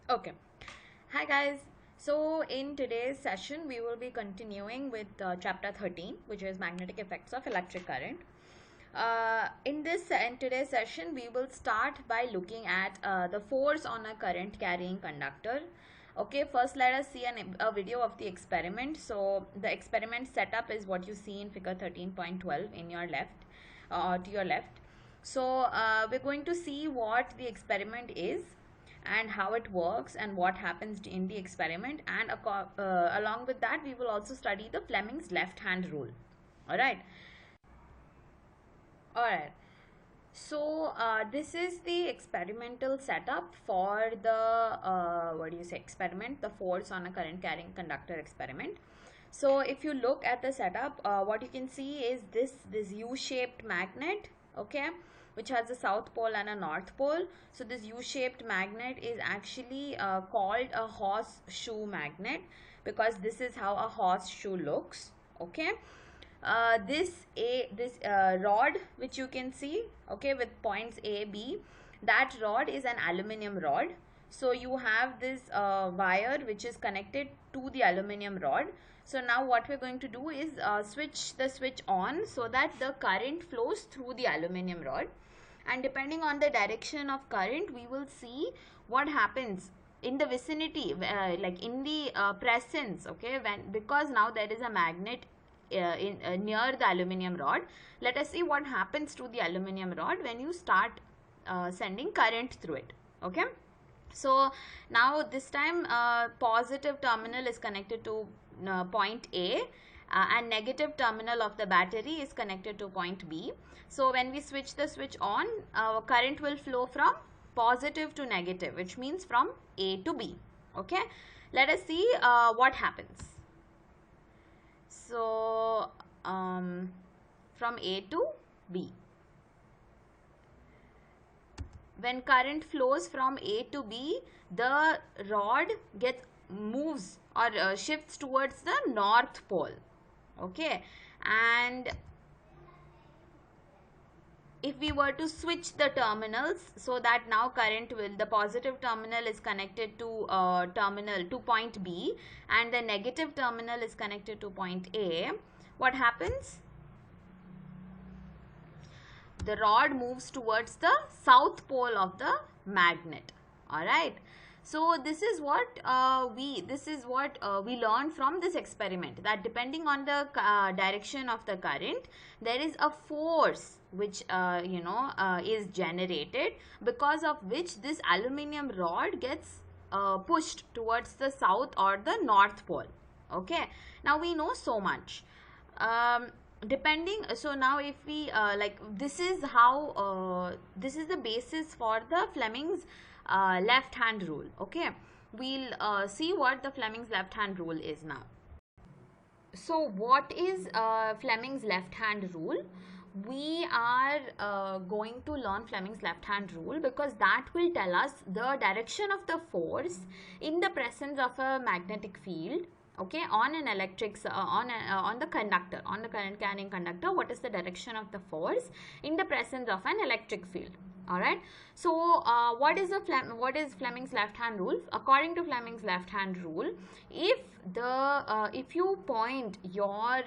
Okay. Hi guys. So in today's session we will be continuing with chapter 13, which is magnetic effects of electric current. In today's session we will start by looking at the force on a current carrying conductor. Okay, first let us see a video of the experiment. So the experiment setup is what you see in figure 13.12 in your left, to your left. So we're going to see what the experiment is and how it works and what happens in the experiment, and along with that we will also study the Fleming's left hand rule. All right. All right. So this is the experimental setup for the what do you say experiment, the force on a current carrying conductor experiment. So if you look at the setup, what you can see is this U-shaped magnet, okay, which has a south pole and a north pole. So this U-shaped magnet is actually called a horseshoe magnet because this is how a horseshoe looks, okay. This rod which you can see, okay, with points A, B, that rod is an aluminum rod. So you have this wire which is connected to the aluminum rod. So now what we're going to do is switch the switch on so that the current flows through the aluminum rod, and depending on the direction of current we will see what happens in the vicinity, like in the presence, okay, because now there is a magnet near the aluminum rod. Let us see what happens to the aluminum rod when you start sending current through it, okay. So now this time positive terminal is connected to point A, and negative terminal of the battery is connected to point B. So when we switch the switch on, current will flow from positive to negative, which means from A to B, okay. Let us see what happens. So from A to B, when current flows from A to B, the rod moves or shifts towards the north pole, okay. And if we were to switch the terminals, so that now the positive terminal is connected to point B and the negative terminal is connected to point A, what happens? The rod moves towards the south pole of the magnet. All right. So this is what we learned from this experiment, that depending on the direction of the current, there is a force which is generated, because of which this aluminum rod gets pushed towards the south or the north pole, okay. Now we know so much. So now if we this is this is the basis for the Fleming's left hand rule, okay. We'll see what the Fleming's left hand rule is now. So what is Fleming's left hand rule? We are going to learn Fleming's left hand rule because that will tell us the direction of the force in the presence of a magnetic field, okay, on an on the conductor, on the current carrying conductor. What is the direction of the force in the presence of an electric field? All right. So what is Fleming's left hand rule? According to Fleming's left hand rule, if you point your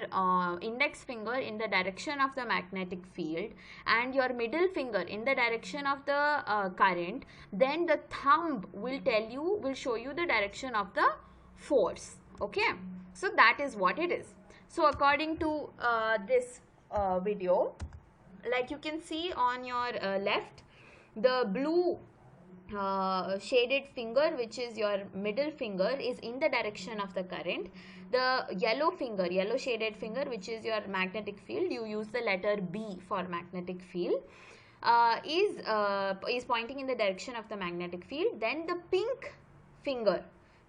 index finger in the direction of the magnetic field and your middle finger in the direction of the current, then the thumb will show you the direction of the force, okay. So that is what it is. So according to this video, like you can see on your left, the blue shaded finger, which is your middle finger, is in the direction of the current. The yellow shaded finger, which is your magnetic field, you use the letter B for magnetic field, is pointing in the direction of the magnetic field. Then the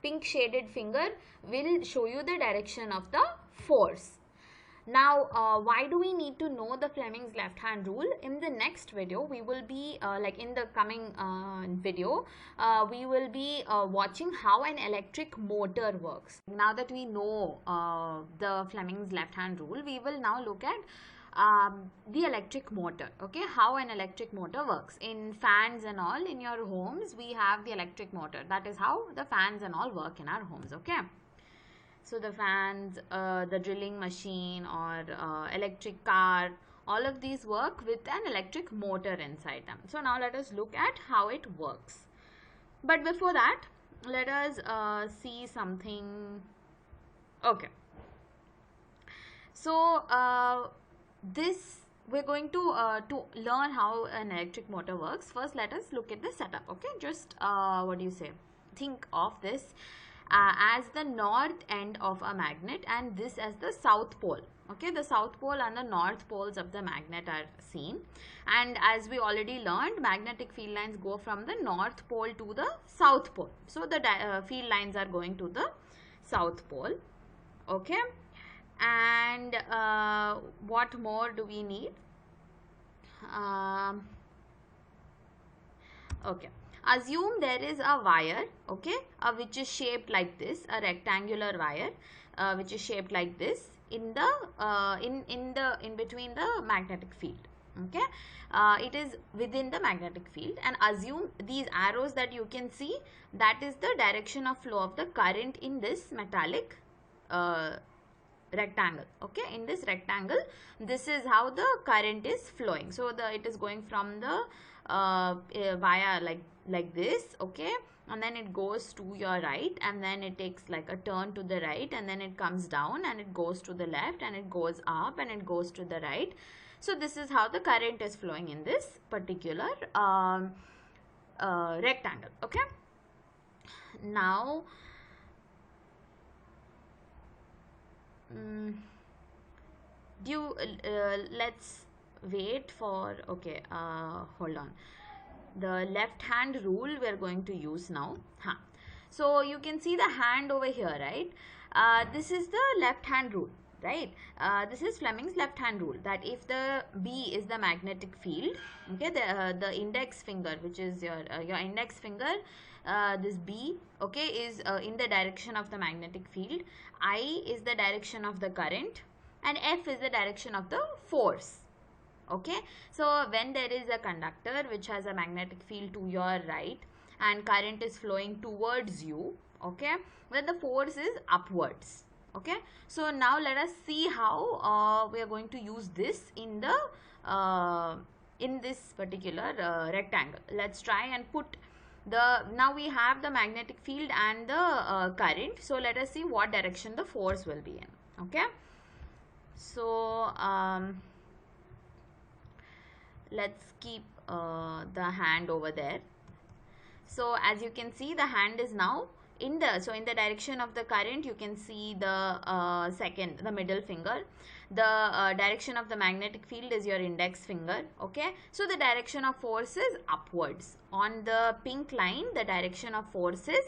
pink shaded finger will show you the direction of the force. Now why do we need to know the Fleming's left hand rule? In the next video we will be in the coming video we will be watching how an electric motor works. Now that we know the Fleming's left hand rule, we will now look at the electric motor. Okay, how an electric motor works. In fans and all in your homes, we have the electric motor. That is how the fans and all work in our homes. Okay, so the fans, the drilling machine, or electric car, all of these work with an electric motor inside them. So now let us look at how it works. But before that, let us see something. Okay, so this we're going to learn how an electric motor works. First, let us look at the setup. Okay, just what do you say, think of this as the north end of a magnet and this as the south pole. Okay, the south pole and the north poles of the magnet are seen, and as we already learned, magnetic field lines go from the north pole to the south pole. So the field lines are going to the south pole. Okay, and what more do we need? Okay, assume there is a wire, okay, which is shaped like this, a rectangular wire which is shaped like this in the in between the magnetic field. Okay, it is within the magnetic field, and assume these arrows that you can see, that is the direction of flow of the current in this metallic rectangle. Okay, in this rectangle, this is how the current is flowing. So it is going from the via like this. Okay, and then it goes to your right, and then it takes like a turn to the right, and then it comes down and it goes to the left, and it goes up and it goes to the right. So this is how the current is flowing in this particular rectangle. Okay, now let's wait for, okay, hold on, the left hand rule we are going to use now. So you can see the hand over here, right? This is the left hand rule, right? This is Fleming's left hand rule, that if the B is the magnetic field, okay, the index finger, which is your index finger, this B, okay, is in the direction of the magnetic field, I is the direction of the current, and F is the direction of the force. Okay, so when there is a conductor which has a magnetic field to your right and current is flowing towards you, okay, then the force is upwards. Okay, so now let us see how we are going to use this in the in this particular rectangle. Let's try and put the, now we have the magnetic field and the current, so let us see what direction the force will be in. Okay, so let's keep the hand over there. So as you can see, the hand is now in the, so in the direction of the current, you can see the the middle finger. The direction of the magnetic field is your index finger. Okay, so the direction of force is upwards. On the pink line, the direction of force is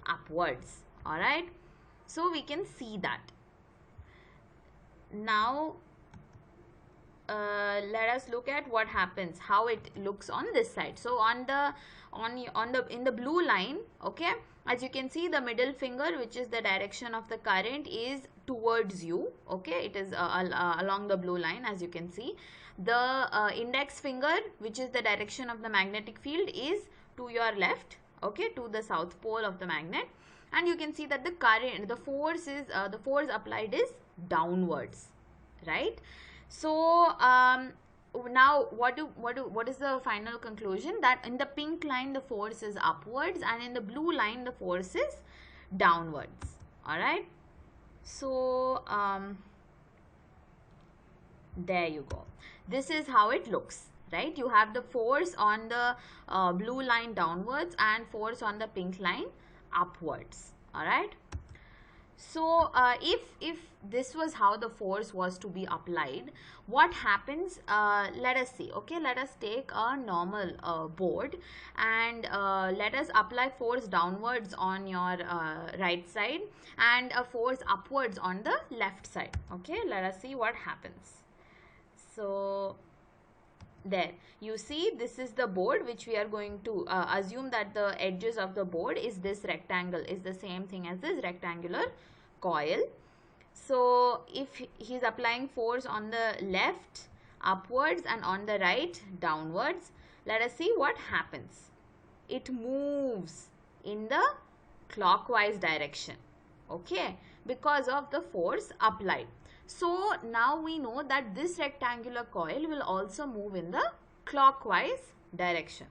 upwards. All right, so we can see that. Now let us look at what happens, how it looks on this side. So on the in the blue line, okay, as you can see, the middle finger, which is the direction of the current, is towards you. Okay, it is along the blue line, as you can see. The index finger, which is the direction of the magnetic field, is to your left, okay, to the south pole of the magnet, and you can see that the current, the force is the force applied is downwards, right? So now what is the final conclusion? That in the pink line the force is upwards, and in the blue line the force is downwards. All right, so there you go. This is how it looks, right? You have the force on the blue line downwards and force on the pink line upwards. All right, so if this was how the force was to be applied, what happens? Let us see. Okay, let us take a normal board, and let us apply force downwards on your right side and a force upwards on the left side. Okay, let us see what happens. So there you see, this is the board which we are going to assume that the edges of the board is this rectangle, is the same thing as this rectangular coil. So if he is applying force on the left upwards, and on the right downwards. Let us see what happens. It moves in the clockwise direction, okay, because of the force applied. So now we know that this rectangular coil will also move in the clockwise direction.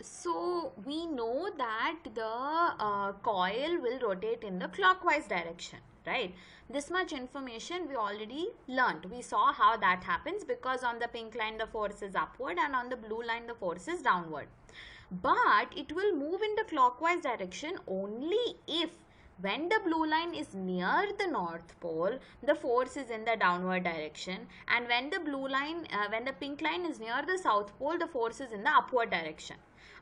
So we know that the coil will rotate in the clockwise direction, right? This much information we already learned. We saw how that happens, because on the pink line the force is upward and on the blue line the force is downward. But it will move in the clockwise direction only if, when the blue line is near the North Pole, the force is in the downward direction, and when the when the pink line is near the South Pole, the force is in the upward direction.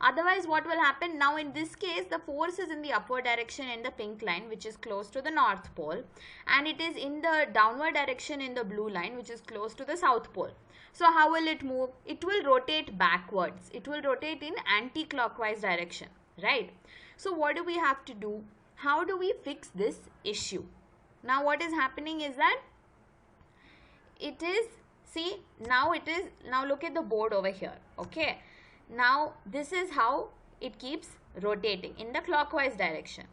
Otherwise, what will happen? Now in this case, the force is in the upward direction in the pink line, which is close to the North Pole, and it is in the downward direction in the blue line, which is close to the South Pole. So how will it move? It will rotate backwards. It will rotate in anti-clockwise direction, right? So what do we have to do? How do we fix this issue? Now what is happening is that it is, see, now look at the board over here, okay? Now this is how it keeps rotating in the clockwise direction.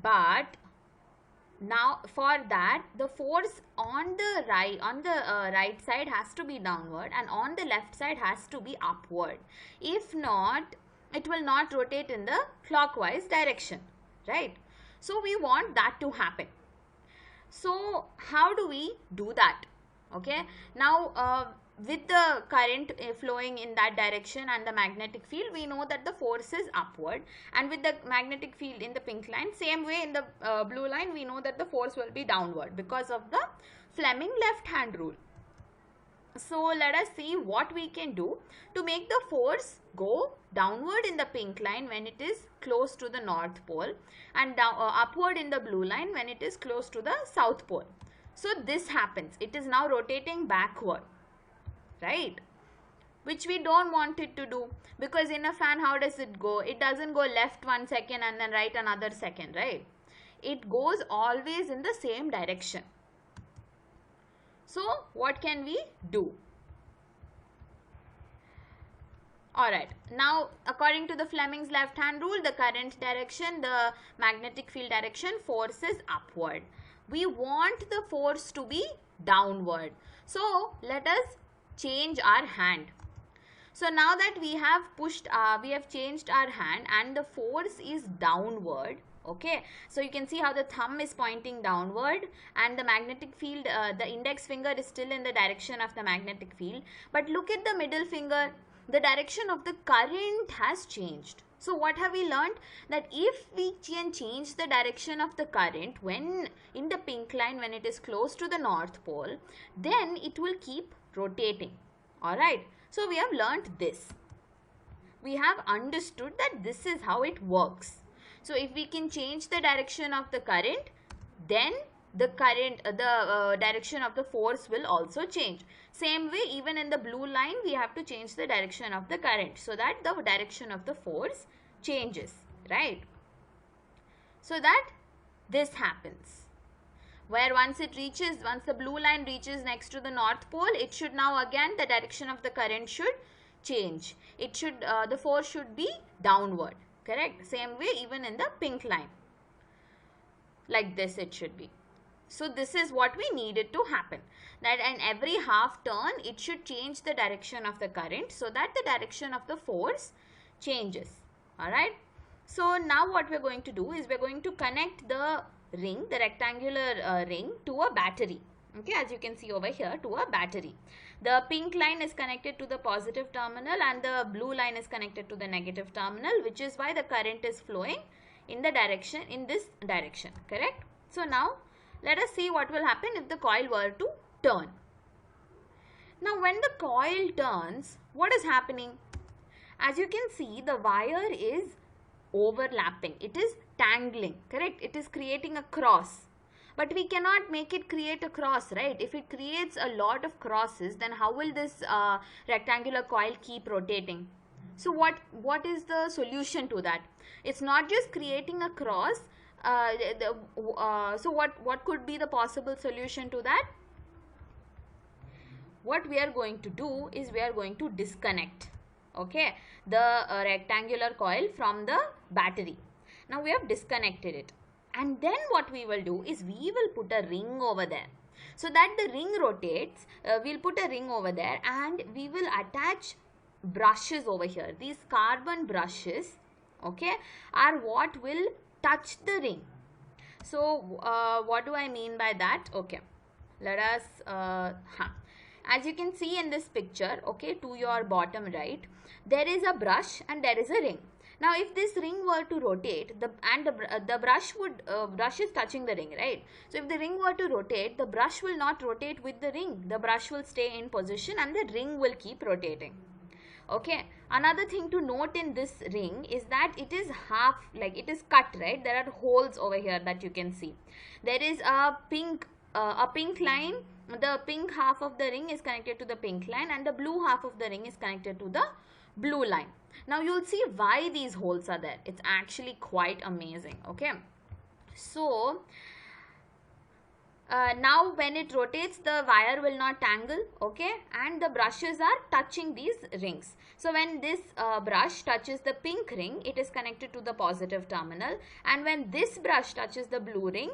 But now for that, the force on the right side has to be downward, and on the left side has to be upward. If not, it will not rotate in the clockwise direction, right? So we want that to happen. So how do we do that? Okay, now with the current flowing in that direction and the magnetic field, we know that the force is upward, and with the magnetic field in the pink line, same way in the blue line, we know that the force will be downward because of the Fleming left hand rule. So let us see what we can do to make the force go downward in the pink line when it is close to the North Pole, and upward in the blue line when it is close to the South Pole. So this happens. It is now rotating backward, right? Which we don't want it to do, because in a fan, how does it go? It doesn't go left 1 second and then right another second, right? It goes always in the same direction. So what can we do? Alright, now according to the Fleming's left hand rule, the current direction, the magnetic field direction, force is upward. We want the force to be downward. So let us change our hand. So now that we have changed our hand and the force is downward. Okay, so you can see how the thumb is pointing downward and the magnetic field, the index finger is still in the direction of the magnetic field. But look at the middle finger, the direction of the current has changed. So what have we learned? That if we can change the direction of the current when in the pink line, when it is close to the North Pole, then it will keep rotating. Alright, so we have learned this. We have understood that this is how it works. So if we can change the direction of the current, then the direction of the force will also change. Same way, even in the blue line, we have to change the direction of the current so that the direction of the force changes, right? So that this happens. Where once the blue line reaches next to the North Pole, it should now again, the direction of the current should change. It should, the force should be downward. Correct? Same way even in the pink line. Like this it should be. So this is what we needed to happen. That in every half turn, it should change the direction of the current so that the direction of the force changes. Alright. So now what we're going to do is we're going to connect the ring, the rectangular ring, to a battery. Okay, as you can see over here, to a battery. The pink line is connected to the positive terminal and the blue line is connected to the negative terminal, which is why the current is flowing in this direction, correct? So now let us see what will happen if the coil were to turn. Now when the coil turns, what is happening? As you can see, the wire is overlapping. It is tangling, correct? It is creating a cross. But we cannot make it create a cross, right? If it creates a lot of crosses, then how will this rectangular coil keep rotating? So what is the solution to that? It's not just creating a cross, So what could be the possible solution to that? What we are going to do is we are going to disconnect, okay, the rectangular coil from the battery. Now we have disconnected it, and then what we will do is we will put a ring over there, so that the ring rotates. We'll put a ring over there, and we will attach brushes over here. These carbon brushes, okay, are what will touch the ring. So what do I mean by that? Okay, let us as you can see in this picture, okay, to your bottom right, there is a brush and there is a ring. Now if this ring were to rotate, the brush is touching the ring, right? So if the ring were to rotate, the brush will not rotate with the ring. The brush will stay in position and the ring will keep rotating. Okay, another thing to note in this ring is that it is half, like it is cut, right? There are holes over here that you can see. There is a pink line. The pink half of the ring is connected to the pink line, and the blue half of the ring is connected to the blue line. Now you'll see why these holes are there. It's actually quite amazing. Okay, so now when it rotates, the wire will not tangle, okay, and the brushes are touching these rings. So when this brush touches the pink ring, it is connected to the positive terminal, and when this brush touches the blue ring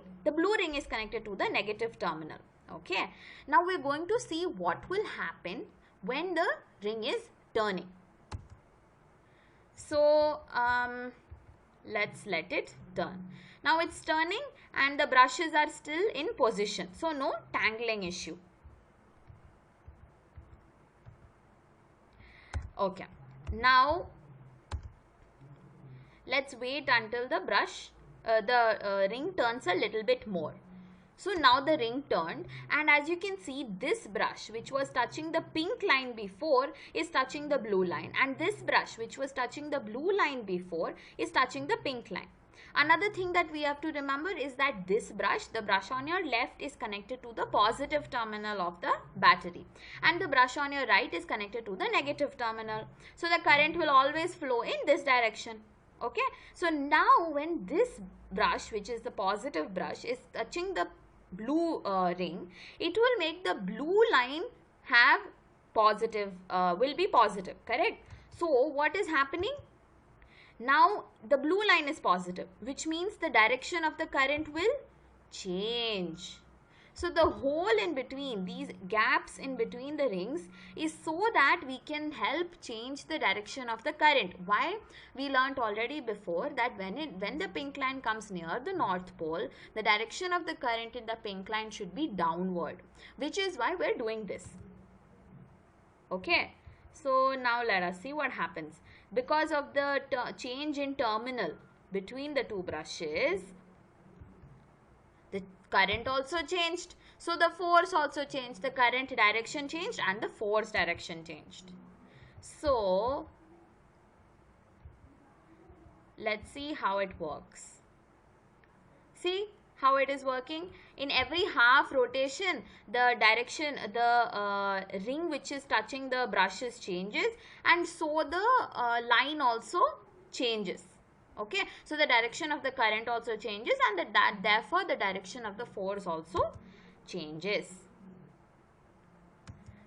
is connected to the negative terminal. Okay, now we're going to see what will happen when the ring is turning. So let's let it turn. Now it's turning and the brushes are still in position, so no tangling issue. Okay, now let's wait until the ring turns a little bit more. So now the ring turned, and as you can see, this brush which was touching the pink line before is touching the blue line, and this brush which was touching the blue line before is touching the pink line. Another thing that we have to remember is that this brush, the brush on your left, is connected to the positive terminal of the battery, and the brush on your right is connected to the negative terminal. So the current will always flow in this direction. Okay, so now when this brush, which is the positive brush, is touching the blue ring, it will make the blue line have positive, will be positive, correct? So what is happening? Now the blue line is positive, which means the direction of the current will change. So the hole in between, these gaps in between the rings, is so that we can help change the direction of the current. Why? We learnt already before that when the pink line comes near the North Pole, the direction of the current in the pink line should be downward, which is why we're doing this. Okay, so now let us see what happens. Because of the change in terminal between the two brushes, the current also changed. So the force also changed. The current direction changed and the force direction changed. So let's see how it works. See how it is working? In every half rotation, the direction, the ring which is touching the brushes changes, and so the line also changes. Okay, so the direction of the current also changes, and therefore the direction of the force also changes.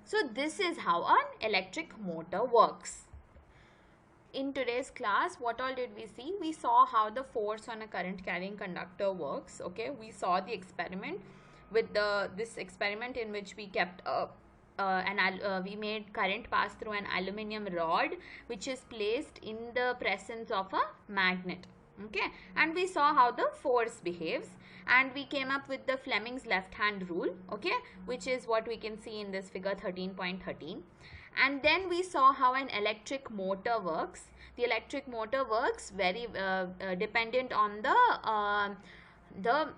So this is how an electric motor works. In today's class, what all did we see? We saw how the force on a current carrying conductor works. Okay, we saw the experiment with this experiment in which we kept we made current pass through an aluminum rod which is placed in the presence of a magnet. Okay, and we saw how the force behaves, and we came up with the Fleming's left hand rule, okay, which is what we can see in this figure 13.13. And then we saw how an electric motor works. The electric motor works very dependent on the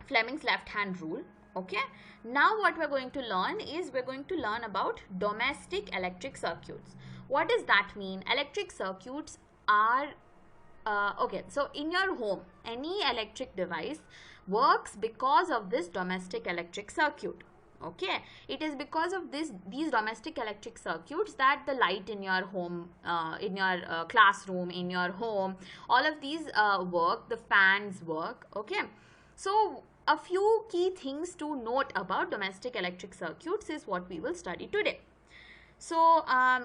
Fleming's left hand rule. Okay, now what we're going to learn is we're going to learn about domestic electric circuits. What does that mean? Electric circuits are okay, so in your home, any electric device works because of this domestic electric circuit. Okay, it is because of these domestic electric circuits that the light in your home, in your classroom, in your home, all of these work, the fans work. Okay, so a few key things to note about domestic electric circuits is what we will study today. So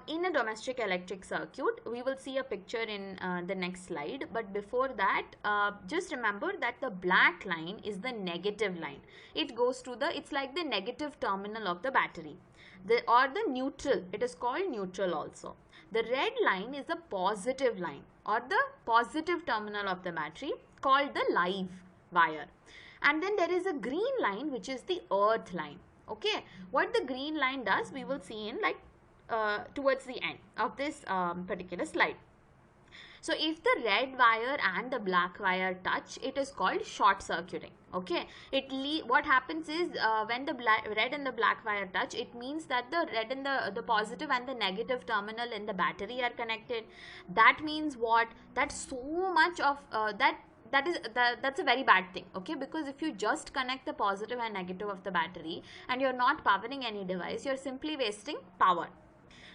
in a domestic electric circuit, we will see a picture in the next slide. But before that, just remember that the black line is the negative line. It goes to the, it's like the negative terminal of the battery. Or the neutral, it is called neutral also. The red line is the positive line or the positive terminal of the battery, called the live wire. And then there is a green line, which is the earth line. Okay, what the green line does, we will see in like towards the end of this particular slide. So if the red wire and the black wire touch, it is called short circuiting. Okay, what happens is when the red and the black wire touch, it means that the red and the positive and the negative terminal in the battery are connected. That means what? That so much of that's a very bad thing. Okay, because if you just connect the positive and negative of the battery and you're not powering any device, you're simply wasting power.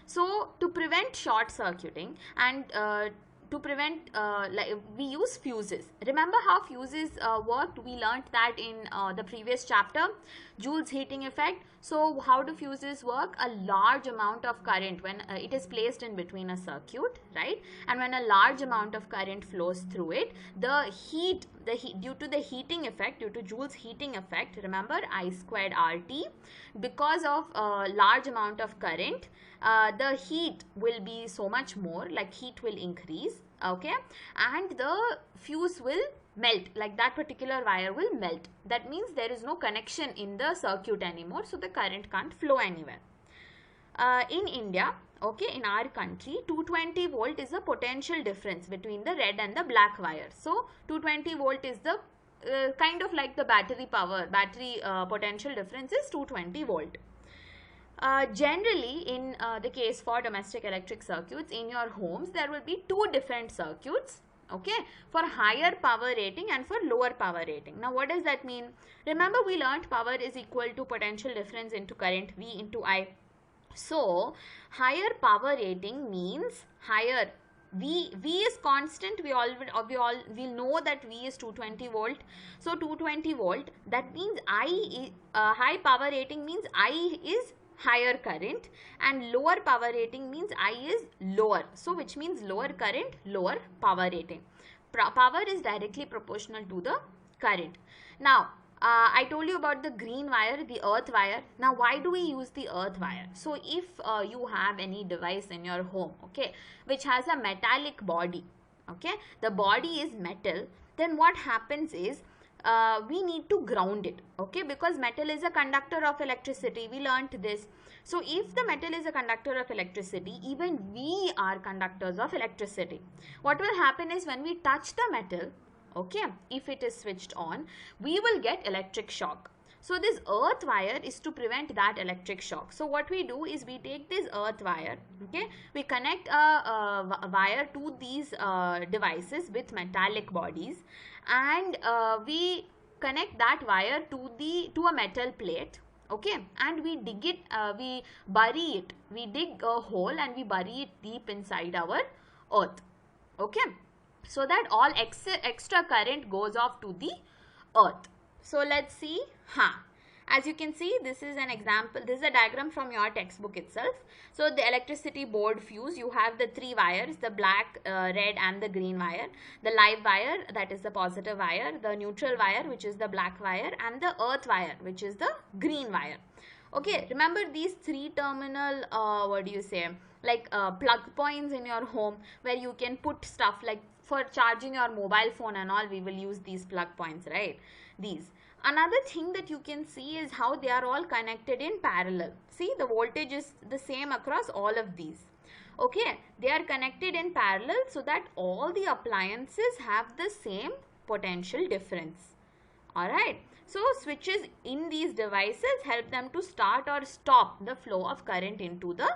So to prevent short circuiting and to prevent like we use fuses. Remember how fuses worked? We learnt that in the previous chapter, Joule's heating effect. So how do fuses work? A large amount of current, when it is placed in between a circuit, right? And when a large amount of current flows through it, the heat due to the heating effect, due to Joule's heating effect, remember I squared RT, because of a large amount of current, the heat will be so much more, like heat will increase. Okay, and the fuse will melt, like that particular wire will melt. That means there is no connection in the circuit anymore, so the current can't flow anywhere. In India, okay, in our country, 220 volt is the potential difference between the red and the black wire. So 220 volt is the kind of like the battery potential difference is 220 volt. Generally, in the case for domestic electric circuits in your homes, there will be two different circuits, okay, for higher power rating and for lower power rating. Now, what does that mean? Remember, we learnt power is equal to potential difference into current V into I. So, higher power rating means higher V is constant. We know that V is 220 volt. So 220 volt, that means high power rating means I is higher current, and lower power rating means I is lower. So which means lower current, lower power rating. Power is directly proportional to the current. Now I told you about the green wire, the earth wire. Now why do we use the earth wire? So if you have any device in your home, okay, which has a metallic body, okay, the body is metal, then what happens is we need to ground it, okay, because metal is a conductor of electricity. We learnt this. So if the metal is a conductor of electricity, even we are conductors of electricity. What will happen is when we touch the metal, okay, if it is switched on, we will get electric shock. So this earth wire is to prevent that electric shock. So what we do is we take this earth wire, okay, we connect a wire to these devices with metallic bodies, and we connect that wire to a metal plate, okay, and we dig it, we bury it, we dig a hole and we bury it deep inside our earth, okay, so that all extra current goes off to the earth. So let's see. As you can see, this is an example. This is a diagram from your textbook itself. So the electricity board fuse, you have the three wires, the black, red and the green wire. The live wire, that is the positive wire. The neutral wire, which is the black wire. And the earth wire, which is the green wire. Okay, remember these three terminal, like plug points in your home, where you can put stuff like for charging your mobile phone and all. We will use these plug points, right? These. Another thing that you can see is how they are all connected in parallel. See, the voltage is the same across all of these. Okay, they are connected in parallel so that all the appliances have the same potential difference. Alright, so switches in these devices help them to start or stop the flow of current into the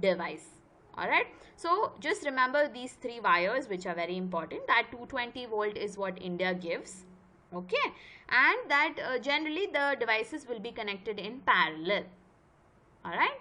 device. Alright, so just remember these three wires, which are very important. That 220 volt is what India gives. Okay, and that generally the devices will be connected in parallel. All right.